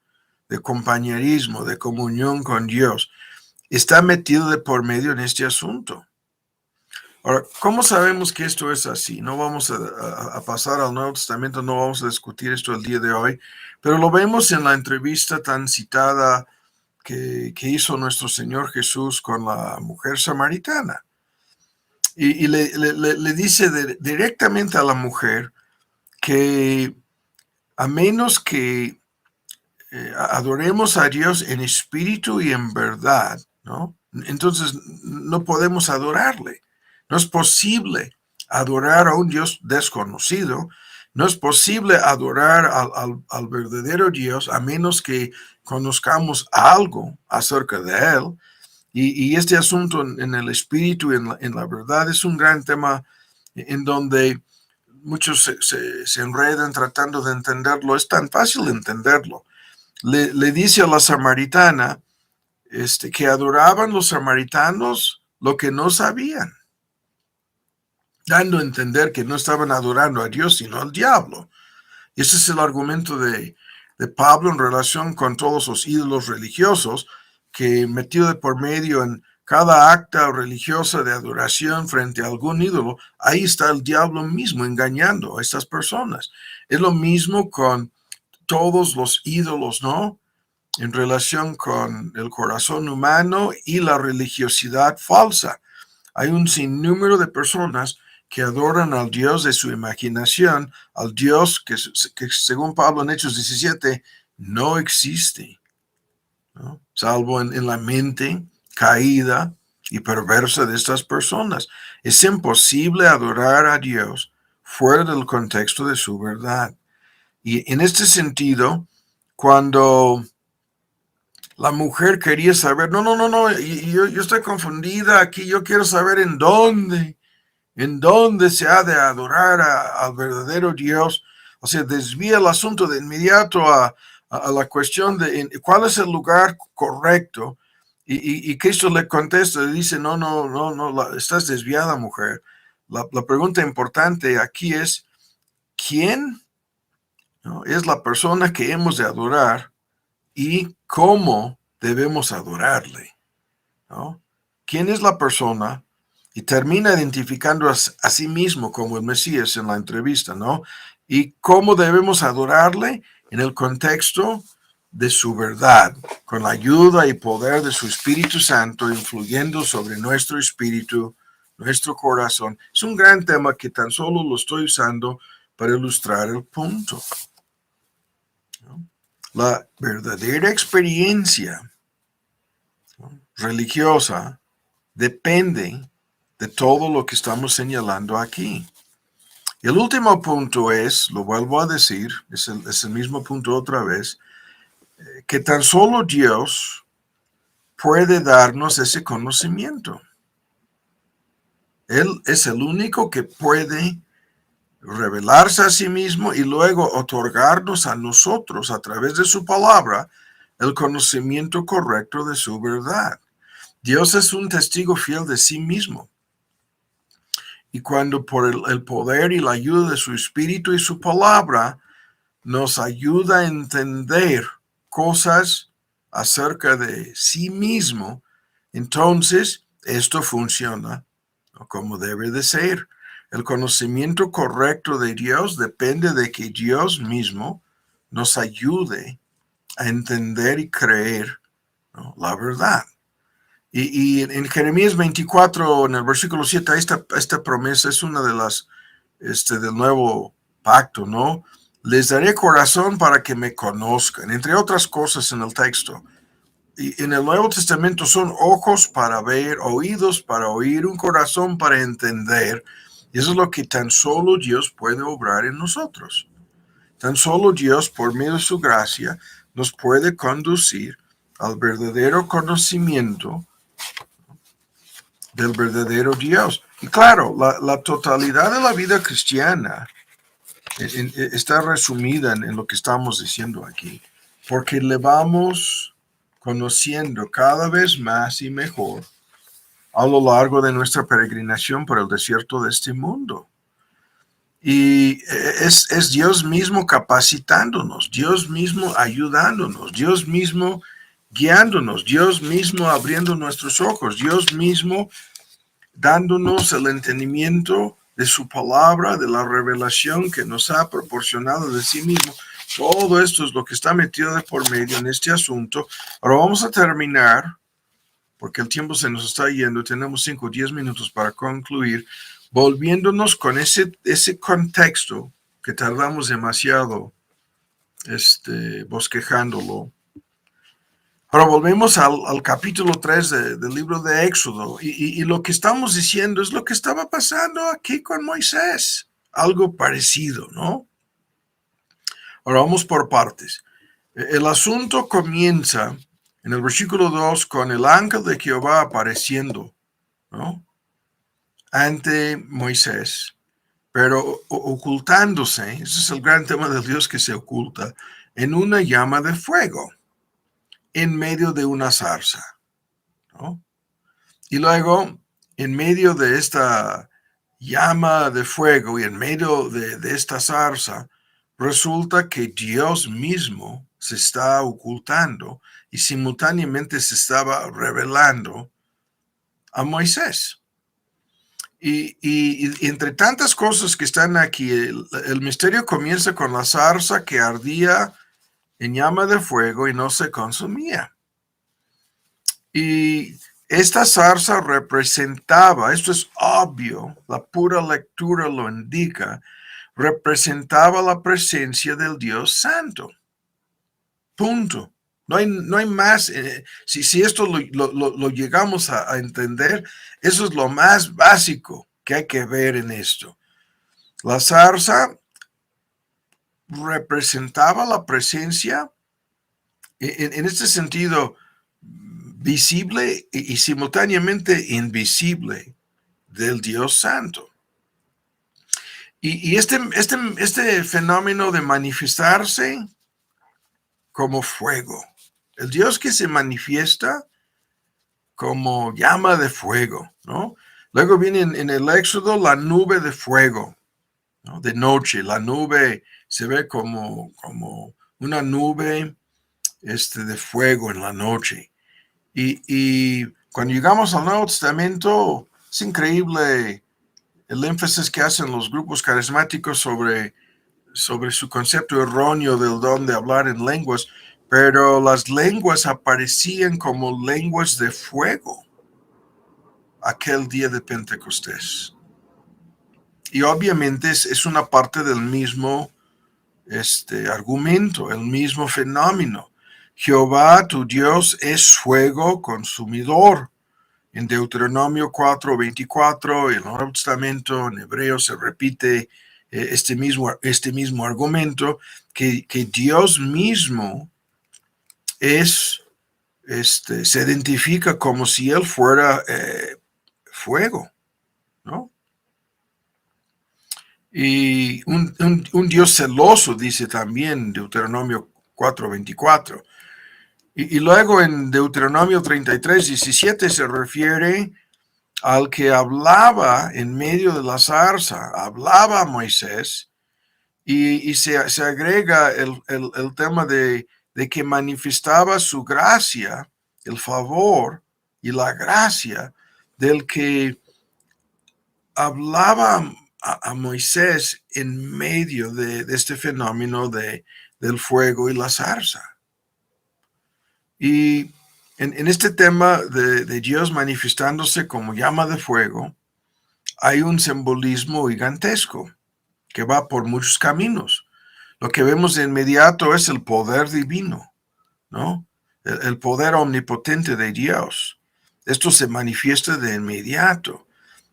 de compañerismo, de comunión con Dios, está metido de por medio en este asunto. Ahora, ¿cómo sabemos que esto es así? No vamos a pasar al Nuevo Testamento, no vamos a discutir esto el día de hoy, pero lo vemos en la entrevista tan citada que hizo nuestro Señor Jesús con la mujer samaritana. Y le dice directamente a la mujer que a menos que adoremos a Dios en espíritu y en verdad, ¿no? Entonces no podemos adorarle. No es posible adorar a un Dios desconocido. No es posible adorar al verdadero Dios a menos que conozcamos algo acerca de Él. Y este asunto en el espíritu y en la verdad es un gran tema en donde muchos se enredan tratando de entenderlo. Es tan fácil entenderlo. Le dice a la samaritana que adoraban los samaritanos lo que no sabían, dando a entender que no estaban adorando a Dios, sino al diablo. Y ese es el argumento de Pablo en relación con todos los ídolos religiosos, que metido de por medio en cada acta religiosa de adoración frente a algún ídolo, ahí está el diablo mismo engañando a estas personas. Es lo mismo con todos los ídolos, ¿no? En relación con el corazón humano y la religiosidad falsa. Hay un sinnúmero de personas que adoran al Dios de su imaginación, al Dios que según Pablo en Hechos 17 no existe, ¿no? Salvo en la mente caída y perversa de estas personas. Es imposible adorar a Dios fuera del contexto de su verdad. Y en este sentido, cuando la mujer quería saber, no, yo estoy confundida aquí, yo quiero saber en dónde se ha de adorar al verdadero Dios. O sea, desvía el asunto de inmediato a la cuestión de cuál es el lugar correcto. Y Cristo le contesta, le dice, no, estás desviada, mujer. La pregunta importante aquí es, ¿quién, ¿no?, es la persona que hemos de adorar y cómo debemos adorarle, ¿no? ¿Quién es la persona? Y termina identificando a sí mismo como el Mesías en la entrevista, ¿no? Y cómo debemos adorarle en el contexto de su verdad, con la ayuda y poder de su Espíritu Santo influyendo sobre nuestro espíritu, nuestro corazón. Es un gran tema que tan solo lo estoy usando para ilustrar el punto, ¿no? La verdadera experiencia, ¿no?, religiosa depende de todo lo que estamos señalando aquí. Y el último punto es, lo vuelvo a decir, es el mismo punto otra vez, que tan solo Dios puede darnos ese conocimiento. Él es el único que puede revelarse a sí mismo y luego otorgarnos a nosotros a través de su palabra el conocimiento correcto de su verdad. Dios es un testigo fiel de sí mismo. Y cuando por el poder y la ayuda de su Espíritu y su palabra nos ayuda a entender cosas acerca de sí mismo, entonces esto funciona, ¿no?, como debe de ser. El conocimiento correcto de Dios depende de que Dios mismo nos ayude a entender y creer, ¿no?, la verdad. Y en Jeremías 24, en el versículo 7, esta promesa es una de las del nuevo pacto, ¿no? Les daré corazón para que me conozcan, entre otras cosas en el texto. Y en el Nuevo Testamento son ojos para ver, oídos para oír, un corazón para entender. Y eso es lo que tan solo Dios puede obrar en nosotros. Tan solo Dios, por medio de su gracia, nos puede conducir al verdadero conocimiento del verdadero Dios. Y claro, la totalidad de la vida cristiana está resumida en lo que estamos diciendo aquí, porque le vamos conociendo cada vez más y mejor a lo largo de nuestra peregrinación por el desierto de este mundo. Y es Dios mismo capacitándonos, Dios mismo ayudándonos, Dios mismo guiándonos, Dios mismo abriendo nuestros ojos, Dios mismo dándonos el entendimiento de su palabra, de la revelación que nos ha proporcionado de sí mismo. Todo esto es lo que está metido de por medio en este asunto. Ahora vamos a terminar, porque el tiempo se nos está yendo. Tenemos 5 o 10 minutos para concluir, volviéndonos con ese contexto que tardamos demasiado bosquejándolo. Ahora volvemos al capítulo 3 del libro de Éxodo, y lo que estamos diciendo es lo que estaba pasando aquí con Moisés, algo parecido, ¿no? Ahora vamos por partes. El asunto comienza en el versículo 2 con el ángel de Jehová apareciendo, ¿no?, ante Moisés, pero ocultándose. Ese es el gran tema de Dios, que se oculta en una llama de fuego en medio de una zarza, ¿no? Y luego, en medio de esta llama de fuego y en medio de esta zarza, resulta que Dios mismo se está ocultando y simultáneamente se estaba revelando a Moisés. Y entre tantas cosas que están aquí, el misterio comienza con la zarza que ardía en llama de fuego y no se consumía. Y esta zarza representaba, esto es obvio, la pura lectura lo indica, representaba la presencia del Dios Santo. Punto. No hay más. Si esto lo llegamos a entender, eso es lo más básico que hay que ver en esto. La zarza representaba la presencia, en este sentido, visible y simultáneamente invisible, del Dios Santo. Y este fenómeno de manifestarse como fuego, el Dios que se manifiesta como llama de fuego, ¿no? Luego viene en el Éxodo la nube de fuego, ¿no? De noche, la nube se ve como una nube de fuego en la noche. Y cuando llegamos al Nuevo Testamento, es increíble el énfasis que hacen los grupos carismáticos sobre su concepto erróneo del don de hablar en lenguas, pero las lenguas aparecían como lenguas de fuego aquel día de Pentecostés. Y obviamente es una parte del mismo argumento, el mismo fenómeno. Jehová, tu Dios, es fuego consumidor. En Deuteronomio 4:24, en el Nuevo Testamento, en Hebreo, se repite este mismo argumento, que Dios mismo se identifica como si Él fuera fuego, ¿no? Y un Dios celoso, dice también Deuteronomio 4:24. Y luego en Deuteronomio 33:17 se refiere al que hablaba en medio de la zarza, hablaba a Moisés, y se agrega el tema de que manifestaba su gracia, el favor y la gracia del que hablaba a Moisés en medio de este fenómeno del fuego y la zarza. Y en este tema de Dios manifestándose como llama de fuego, hay un simbolismo gigantesco que va por muchos caminos. Lo que vemos de inmediato es el poder divino, ¿no? El poder omnipotente de Dios. Esto se manifiesta de inmediato.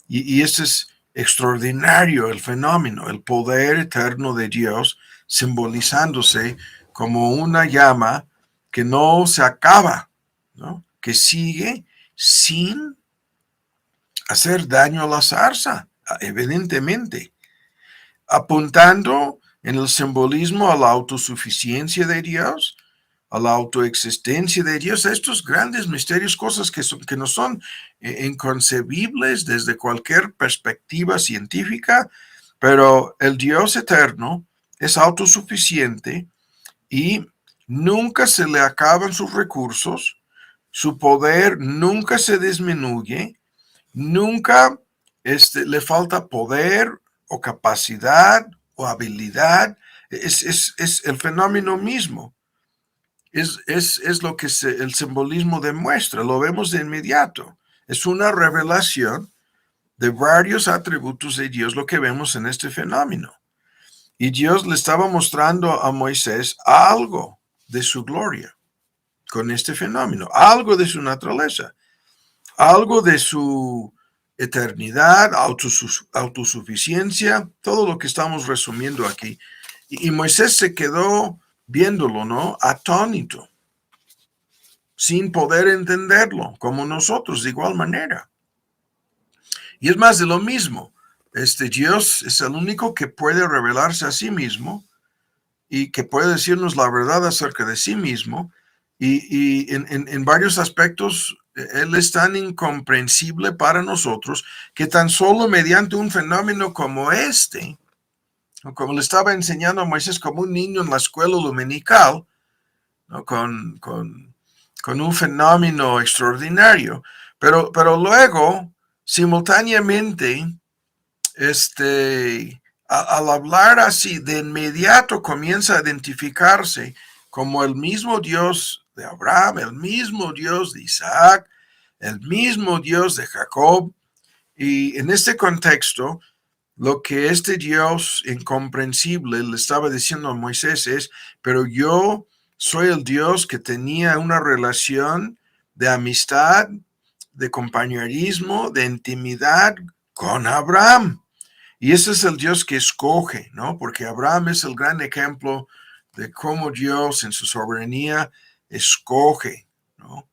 Y este es extraordinario, el fenómeno, el poder eterno de Dios simbolizándose como una llama que no se acaba, ¿no?, que sigue sin hacer daño a la zarza, evidentemente, apuntando en el simbolismo a la autosuficiencia de Dios, a la autoexistencia de Dios, a estos grandes misterios, cosas que no son inconcebibles desde cualquier perspectiva científica, pero el Dios eterno es autosuficiente y nunca se le acaban sus recursos, su poder nunca se disminuye, nunca le falta poder o capacidad o habilidad. Es el fenómeno mismo. Es lo que el simbolismo demuestra, lo vemos de inmediato. Es una revelación de varios atributos de Dios lo que vemos en este fenómeno. Y Dios le estaba mostrando a Moisés algo de su gloria con este fenómeno, algo de su naturaleza, algo de su eternidad, autosuficiencia, todo lo que estamos resumiendo aquí. Y Moisés se quedó viéndolo, ¿no? Atónito, sin poder entenderlo, como nosotros, de igual manera. Y es más de lo mismo. Dios es el único que puede revelarse a sí mismo y que puede decirnos la verdad acerca de sí mismo. Y en varios aspectos, Él es tan incomprensible para nosotros que tan solo mediante un fenómeno como este, como le estaba enseñando a Moisés como un niño en la escuela dominical, ¿no? con un fenómeno extraordinario, pero luego, simultáneamente, al hablar así, de inmediato comienza a identificarse como el mismo Dios de Abraham, el mismo Dios de Isaac, el mismo Dios de Jacob. Y en este contexto, lo que este Dios incomprensible le estaba diciendo a Moisés es, pero yo soy el Dios que tenía una relación de amistad, de compañerismo, de intimidad con Abraham. Y ese es el Dios que escoge, ¿no? Porque Abraham es el gran ejemplo de cómo Dios en su soberanía escoge, ¿no?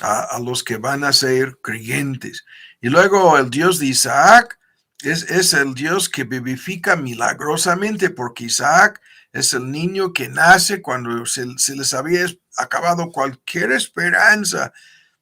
A los que van a ser creyentes. Y luego el Dios de Isaac es el Dios que vivifica milagrosamente, porque Isaac es el niño que nace cuando se les había acabado cualquier esperanza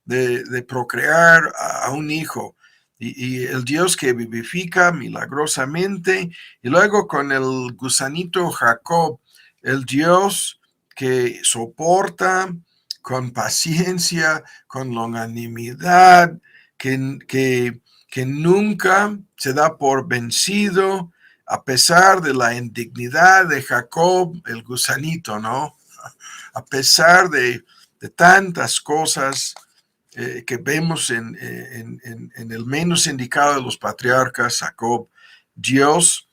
de procrear a un hijo. Y el Dios que vivifica milagrosamente. Y luego con el gusanito Jacob, el Dios que soporta con paciencia, con longanimidad, que nunca se da por vencido, a pesar de la indignidad de Jacob, el gusanito, ¿no? A pesar de tantas cosas que vemos en el menos indicado de los patriarcas, Jacob, Dios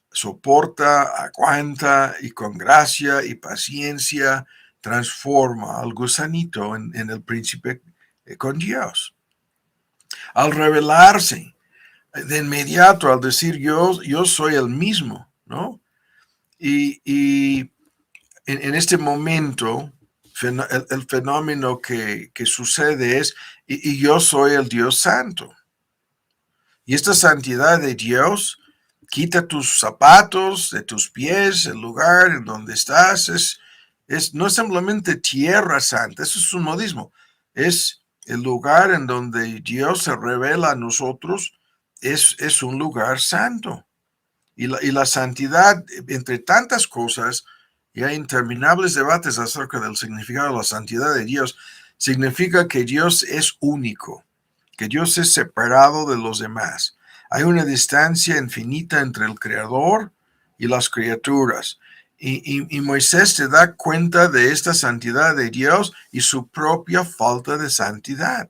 soporta, aguanta y con gracia y paciencia transforma al gusanito en el príncipe con Dios. Al revelarse de inmediato, al decir yo soy el mismo, ¿no? Y en este momento, el fenómeno que sucede es, y yo soy el Dios santo. Y esta santidad de Dios quita tus zapatos de tus pies, el lugar en donde estás, no es simplemente tierra santa, eso es un modismo, es el lugar en donde Dios se revela a nosotros, es un lugar santo. Y la santidad, entre tantas cosas, y hay interminables debates acerca del significado de la santidad de Dios, significa que Dios es único, que Dios es separado de los demás. Hay una distancia infinita entre el Creador y las criaturas. Y Moisés se da cuenta de esta santidad de Dios y su propia falta de santidad.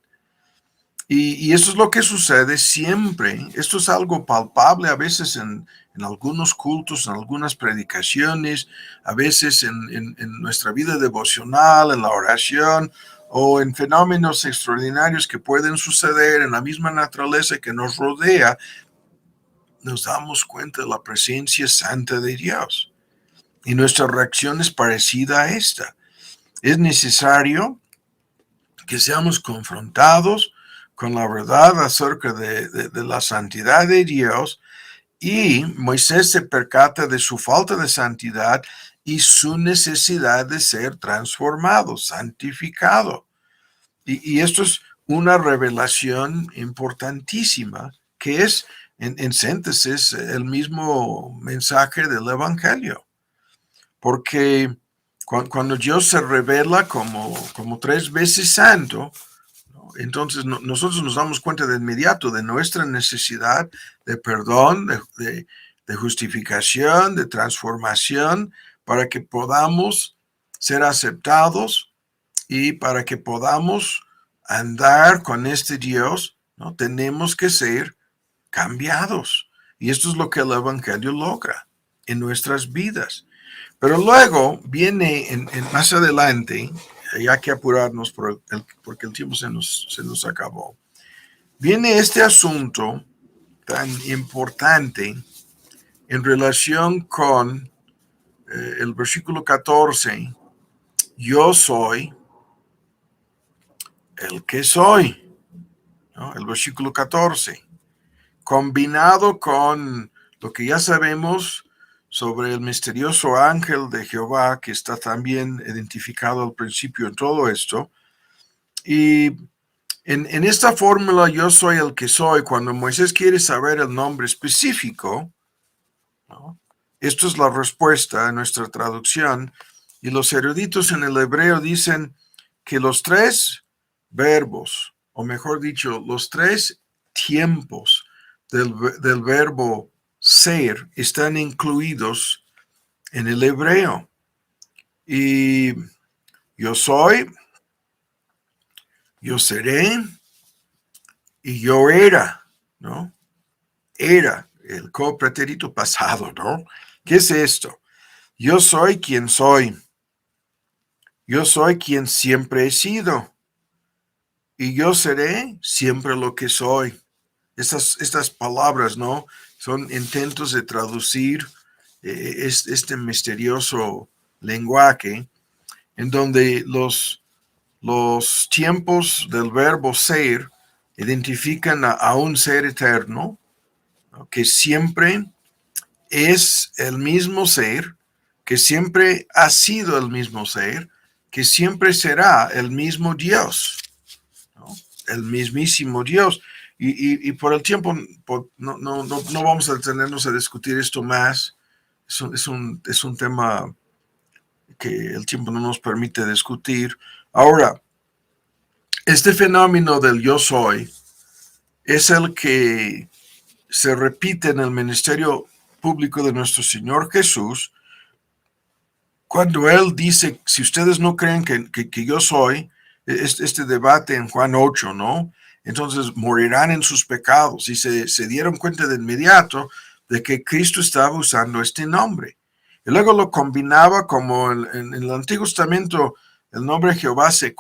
Y eso es lo que sucede siempre. Esto es algo palpable a veces en algunos cultos, en algunas predicaciones, a veces en nuestra vida devocional, en la oración o en fenómenos extraordinarios que pueden suceder en la misma naturaleza que nos rodea. Nos damos cuenta de la presencia santa de Dios. Y nuestra reacción es parecida a esta. Es necesario que seamos confrontados con la verdad acerca de la santidad de Dios, y Moisés se percata de su falta de santidad y su necesidad de ser transformado, santificado. Y esto es una revelación importantísima, que es, en síntesis, el mismo mensaje del Evangelio. Porque cuando Dios se revela como 3 veces santo, ¿no? Entonces nosotros nos damos cuenta de inmediato de nuestra necesidad de perdón, de justificación, de transformación, para que podamos ser aceptados y para que podamos andar con este Dios, ¿no? Tenemos que ser cambiados. Y esto es lo que el Evangelio logra en nuestras vidas. Pero luego viene más adelante, hay que apurarnos porque el tiempo se nos acabó. Viene este asunto tan importante en relación con el versículo 14. Yo soy el que soy, ¿no? El versículo 14, combinado con lo que ya sabemos sobre el misterioso ángel de Jehová, que está también identificado al principio en todo esto. Y en esta fórmula, yo soy el que soy, cuando Moisés quiere saber el nombre específico, ¿no? Esto es la respuesta a nuestra traducción. Y los eruditos en el hebreo dicen que los 3 verbos, o mejor dicho, los 3 tiempos del verbo ser están incluidos en el hebreo. Y yo soy, yo seré y yo era, ¿no? Era el copretérito pasado, ¿no? ¿Qué es esto? Yo soy quien soy. Yo soy quien siempre he sido. Y yo seré siempre lo que soy. Estas palabras, ¿no? Son intentos de traducir este misterioso lenguaje en donde los tiempos del verbo ser identifican a un ser eterno, ¿no? Que siempre es el mismo ser, que siempre ha sido el mismo ser, que siempre será el mismo Dios, ¿no? El mismísimo Dios. Y por el tiempo no vamos a detenernos a discutir esto más. Es un tema que el tiempo no nos permite discutir. Ahora, este fenómeno del yo soy es el que se repite en el ministerio público de nuestro Señor Jesús, cuando Él dice, si ustedes no creen que yo soy, este debate en Juan 8, ¿no? Entonces morirán en sus pecados, y se dieron cuenta de inmediato de que Cristo estaba usando este nombre. Y luego lo combinaba como en el Antiguo Testamento el nombre Jehová se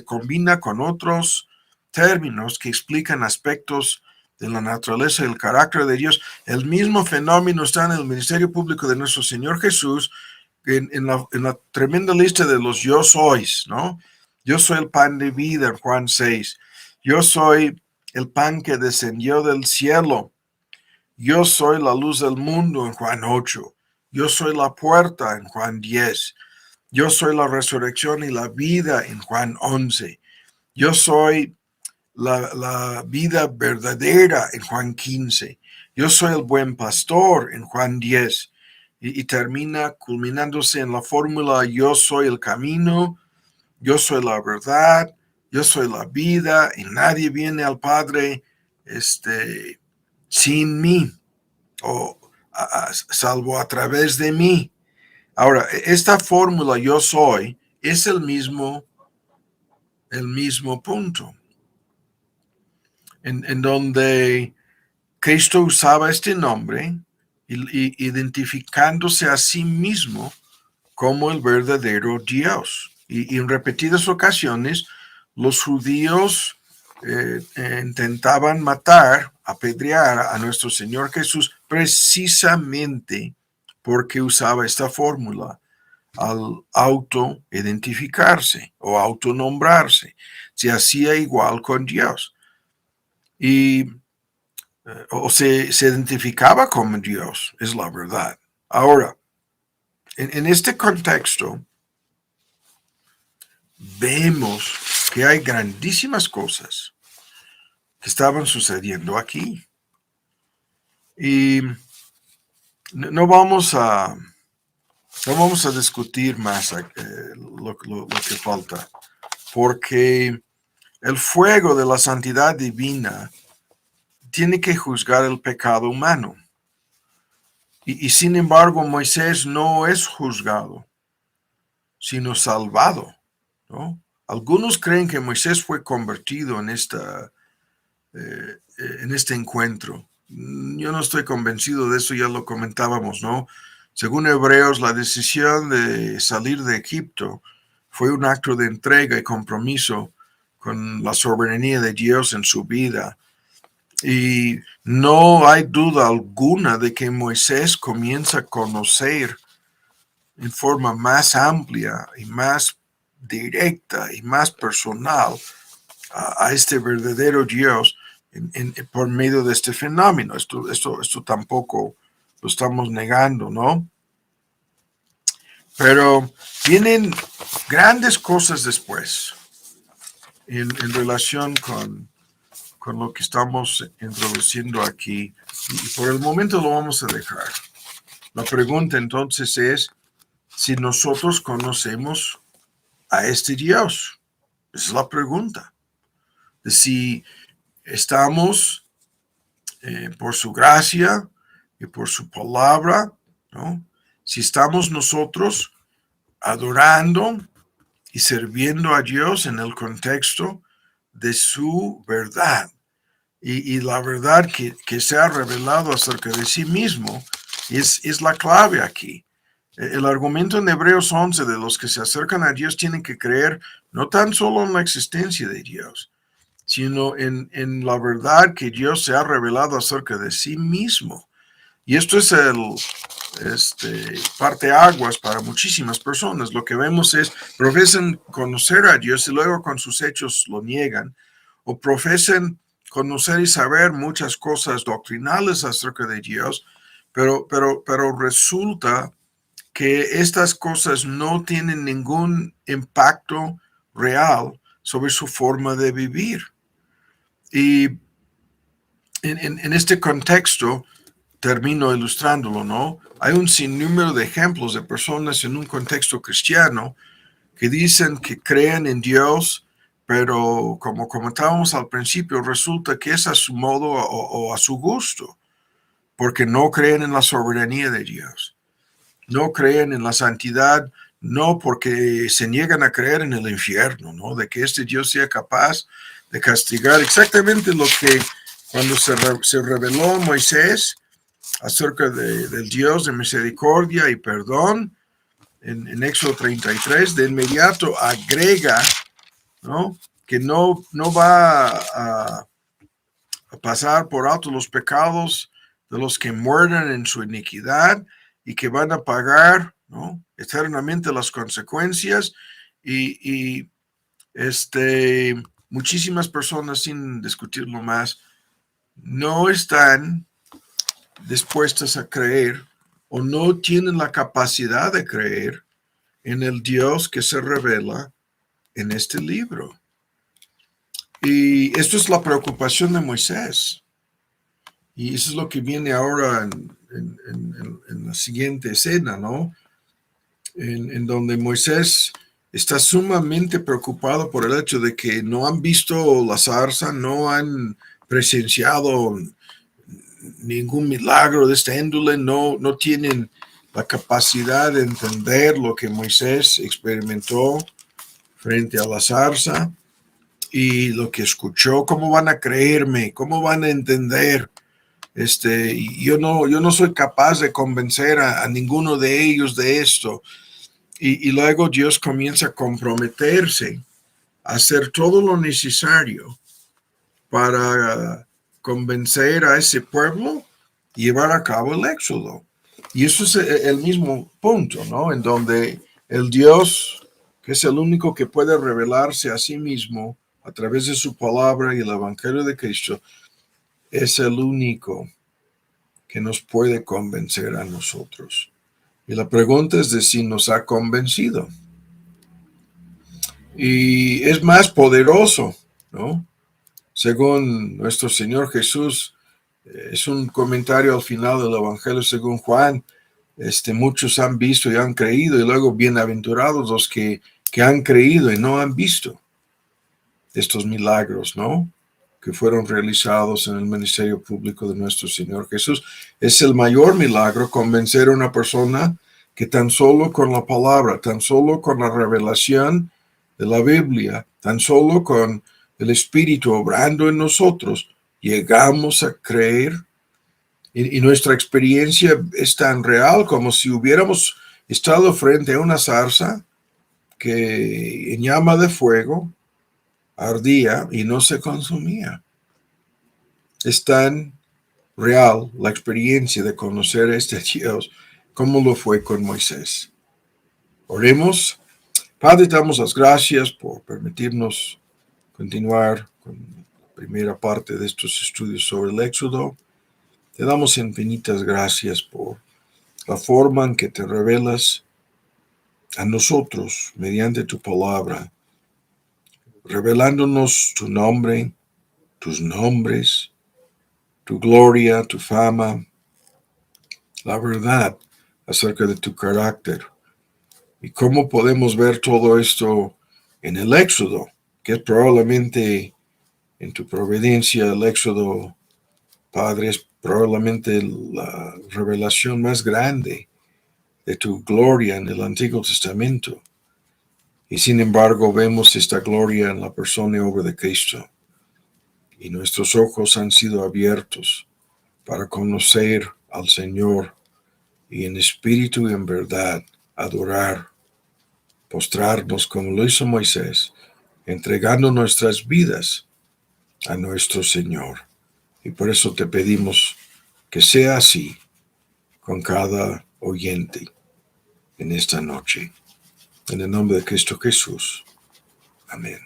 combina con otros términos que explican aspectos de la naturaleza y el carácter de Dios. El mismo fenómeno está en el ministerio público de nuestro Señor Jesús, en la tremenda lista de los yo sois, ¿no? Yo soy el pan de vida en Juan 6. Yo soy el pan que descendió del cielo. Yo soy la luz del mundo en Juan 8. Yo soy la puerta en Juan 10. Yo soy la resurrección y la vida en Juan 11. Yo soy la vida verdadera en Juan 15. Yo soy el buen pastor en Juan 10. Y termina culminándose en la fórmula yo soy el camino, yo soy la verdad, yo soy la vida, y nadie viene al Padre sin mí, o salvo a través de mí. Ahora, esta fórmula yo soy es el mismo punto, en donde Cristo usaba este nombre y identificándose a sí mismo como el verdadero Dios. Y en repetidas ocasiones los judíos intentaban matar, apedrear a nuestro Señor Jesús precisamente porque usaba esta fórmula al auto-identificarse o autonombrarse. Se hacía igual con Dios. Y o se identificaba como Dios, es la verdad. Ahora, En este contexto, vemos que hay grandísimas cosas que estaban sucediendo aquí. Y no vamos a discutir más lo que falta, porque el fuego de la santidad divina tiene que juzgar el pecado humano. Y sin embargo, Moisés no es juzgado, sino salvado, ¿no? Algunos creen que Moisés fue convertido en este encuentro. Yo no estoy convencido de eso, ya lo comentábamos, ¿no? Según Hebreos, la decisión de salir de Egipto fue un acto de entrega y compromiso con la soberanía de Dios en su vida. Y no hay duda alguna de que Moisés comienza a conocer en forma más amplia y más directa y más personal a este verdadero Dios por medio de este fenómeno. Esto tampoco lo estamos negando, ¿no? Pero vienen grandes cosas después en relación con lo que estamos introduciendo aquí. Y por el momento lo vamos a dejar. La pregunta entonces es si nosotros conocemos a este Dios. Esa es la pregunta. Si estamos por su gracia y por su palabra, ¿no? Si estamos nosotros adorando y sirviendo a Dios en el contexto de su verdad y la verdad que se ha revelado acerca de sí mismo es la clave aquí. El argumento en Hebreos 11 de los que se acercan a Dios tienen que creer no tan solo en la existencia de Dios, sino en la verdad que Dios se ha revelado acerca de sí mismo. Y esto es parteaguas para muchísimas personas. Lo que vemos es, profesan conocer a Dios y luego con sus hechos lo niegan, o profesan conocer y saber muchas cosas doctrinales acerca de Dios, pero resulta que estas cosas no tienen ningún impacto real sobre su forma de vivir. Y en este contexto, termino ilustrándolo, ¿no? Hay un sinnúmero de ejemplos de personas en un contexto cristiano que dicen que creen en Dios, pero como comentábamos al principio, resulta que es a su modo o a su gusto, porque no creen en la soberanía de Dios, no creen en la santidad, no porque se niegan a creer en el infierno, ¿no? De que este Dios sea capaz de castigar exactamente lo que cuando se reveló a Moisés acerca del Dios de misericordia y perdón en Éxodo 33, de inmediato agrega, ¿no? Que no va a pasar por alto los pecados de los que muerden en su iniquidad y que van a pagar, ¿no? Eternamente las consecuencias y muchísimas personas, sin discutirlo más, no están dispuestas a creer o no tienen la capacidad de creer en el Dios que se revela en este libro. Y esto es la preocupación de Moisés. Y eso es lo que viene ahora en la siguiente escena, ¿no? En donde Moisés está sumamente preocupado por el hecho de que no han visto la zarza, no han presenciado ningún milagro de esta índole, no tienen la capacidad de entender lo que Moisés experimentó frente a la zarza y lo que escuchó. ¿Cómo van a creerme? ¿Cómo van a entender? Yo no soy capaz de convencer a ninguno de ellos de esto. Y luego Dios comienza a comprometerse a hacer todo lo necesario para convencer a ese pueblo y llevar a cabo el éxodo. Y eso es el mismo punto, ¿no? En donde el Dios, que es el único que puede revelarse a sí mismo a través de su palabra y el Evangelio de Cristo, es el único que nos puede convencer a nosotros. Y la pregunta es de si nos ha convencido. Y es más poderoso, ¿no? Según nuestro Señor Jesús, es un comentario al final del Evangelio según Juan. Muchos han visto y han creído, y luego bienaventurados los que han creído y no han visto estos milagros, ¿no? Que fueron realizados en el ministerio público de nuestro Señor Jesús. Es el mayor milagro convencer a una persona que tan solo con la palabra, tan solo con la revelación de la Biblia, tan solo con el Espíritu obrando en nosotros, llegamos a creer. Y nuestra experiencia es tan real como si hubiéramos estado frente a una zarza que en llama de fuego ardía y no se consumía. Es tan real la experiencia de conocer a este Dios como lo fue con Moisés. Oremos. Padre, damos las gracias por permitirnos continuar con la primera parte de estos estudios sobre el Éxodo. Te damos infinitas gracias por la forma en que te revelas a nosotros mediante tu palabra, revelándonos tu nombre, tus nombres, tu gloria, tu fama, la verdad acerca de tu carácter. ¿Y cómo podemos ver todo esto en el Éxodo, que es probablemente en tu providencia el Éxodo, Padre, es probablemente la revelación más grande de tu gloria en el Antiguo Testamento? Y sin embargo vemos esta gloria en la persona y obra de Cristo. Y nuestros ojos han sido abiertos para conocer al Señor y en espíritu y en verdad adorar, postrarnos como lo hizo Moisés, entregando nuestras vidas a nuestro Señor. Y por eso te pedimos que sea así con cada oyente en esta noche. En el nombre de Cristo Jesús. Amén.